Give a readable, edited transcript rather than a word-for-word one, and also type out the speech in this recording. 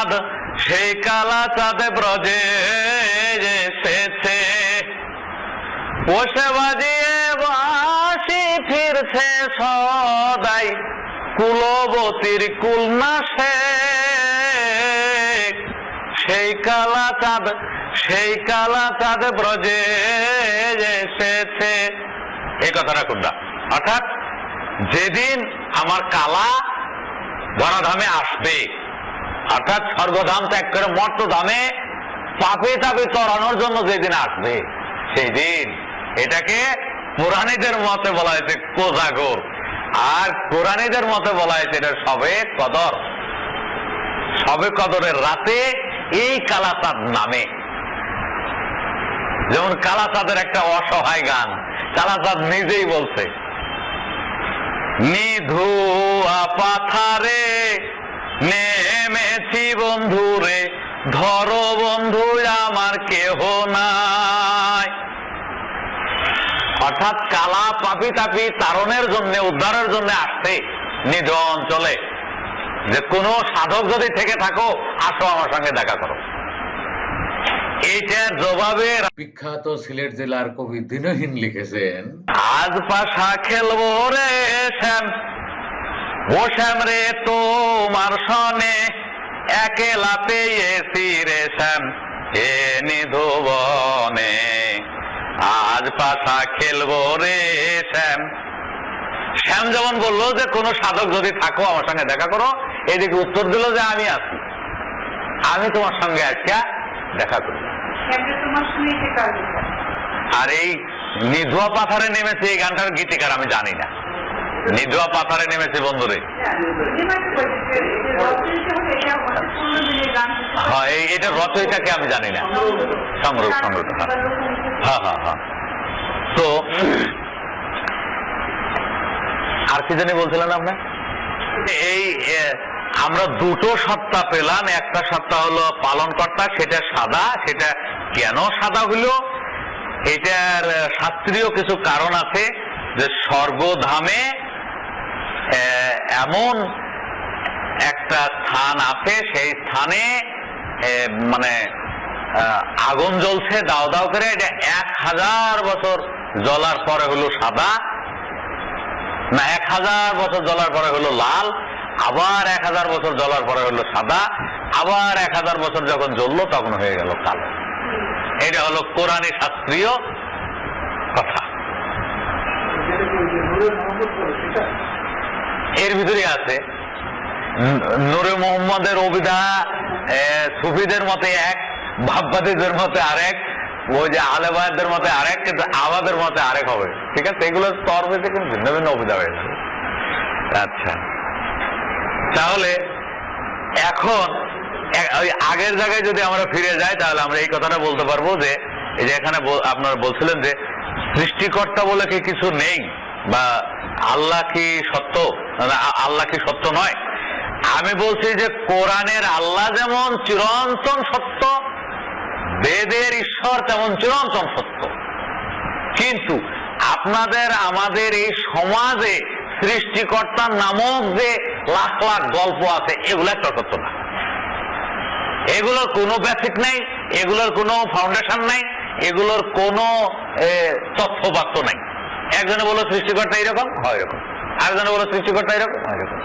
চাঁদ সেই কালা চাঁদে ব্রজে এসেছে, বসে বাজিয়ে বাঁশি ফিরছে সদাই, কুলবতীর কুলনাশে সেই কালা চাঁদ ব্রজে এসেছে। এই কথাটা কোনটা? অর্থাৎ যেদিন আমার কালা ধরাধামে আসবে, অর্থাৎ স্বর্গধাম ত্যাগ করে মর্তধামে পাপে তাপে চড়ানোর জন্য যেদিন আসবে সেই দিন, এটাকে পুরাণীদের মতে বলা হয়েছে কোজাগর, আর কোরআনীদের মতে বলা হয়েছে এটা সবে কদরের রাতে এই কালাচাঁদ নামে। যেমন কালাচাঁদের একটা অসহায় গান, কালাচাঁদ নিজেই বলছে, নিধুয়া পাথারে নেমেছি বন্ধুরে, ধরো বন্ধু আমার কেহ নাই। অর্থাৎ কালা পাপি তাপি তারণের জন্য, উদ্ধারের জন্য আসছে নিজ অঞ্চলে, যে কোন সাধক যদি থেকে থাকো আসো আমার সঙ্গে দেখা করো। এইটার জবাবে বিখ্যাত সিলেট জেলার কবি দিনহীন লিখেছেন, আজ পাশা খেলবো রে শ্যাম, ও শ্যাম রে তোমার সনে, একেলা পেয়েছি রে শ্যাম এ নিধুবনে, আজ পাশা খেলবো রে শ্যাম। শ্যাম যেমন বললো যে কোন সাধক যদি থাকো আমার সঙ্গে দেখা করো, এদিকে উত্তর দিল যে আমি আছি, আমি তোমার সঙ্গে আজকে দেখা করি। আর এই নিধুয়া পাথারে নেমেছে এই গানটার গীতিকার আমি জানি না। নিধুয়া পাথারে নেমেছে বন্ধুরে, হ্যাঁ এটা রচয়িতাকে আমি জানি না, সংগ্রহ। হ্যাঁ হ্যাঁ হ্যাঁ। তো আর কি জানি বলছিলেন আপনার? এই আমরা দুটো সত্তা পেলাম, একটা সত্তা হলো পালনকর্তা, সেটা সাদা। সেটা কেন সাদা হলো, এটার শাস্ত্রীয় কিছু কারণ আছে। যে স্বর্গধামে এমন একটা স্থান আছে, সেই স্থানে মানে আগুন জ্বলছে দাও দাও করে, এটা 1000 বছর জ্বলার পরে হলো সাদা, না 1000 বছর জ্বলার পরে হলো লাল, আবার 1000 বছর জ্বলার পরে হলো সাদা, আবার 1000 বছর যখন জ্বললো তখন হয়ে গেল কালো। এটা হলো কোরআনী শাস্ত্রীয় কথা। এর ভিতরে আছে নূরে মোহাম্মদের অভিধা সুফিদের মতে এক, ভাববাদীদের মতে আরেক, ওই যে আলেবায়দের মতে আরেক, কিন্তু আমাদের মতে আরেক হবে। ঠিক আছে, এগুলো স্তর হয়েছে কিন্তু ভিন্ন ভিন্ন অভিধা হয়ে যাবে। আচ্ছা, তাহলে এখন ওই আগের জায়গায় যদি আমরা ফিরে যাই তাহলে আমরা এই কথাটা বলতে পারবো যে এই যে এখানে আপনারা বলছিলেন যে সৃষ্টিকর্তা বলে কি কিছু নেই, বা আল্লাহ কি সত্য, আল্লাহ কি সত্য নয়। আমি বলছি যে কোরআনের আল্লাহ যেমন চিরন্তন সত্য, বেদের ঈশ্বর তেমন চিরন্তন সত্য, কিন্তু আপনাদের আমাদের এই সমাজে সৃষ্টিকর্তা নামক যে লাখ লাখ গল্প আছে এগুলো একটা সত্য না। এগুলোর কোনো বেসিক নেই, এগুলোর কোনো ফাউন্ডেশন নাই, এগুলোর কোনো তথ্যবাক্য নাই। একজনে বলো সৃষ্টিকর্তা এরকম হয় এরকম, আরেকজনে বলো সৃষ্টিকর্তা এরকম হয় এরকম।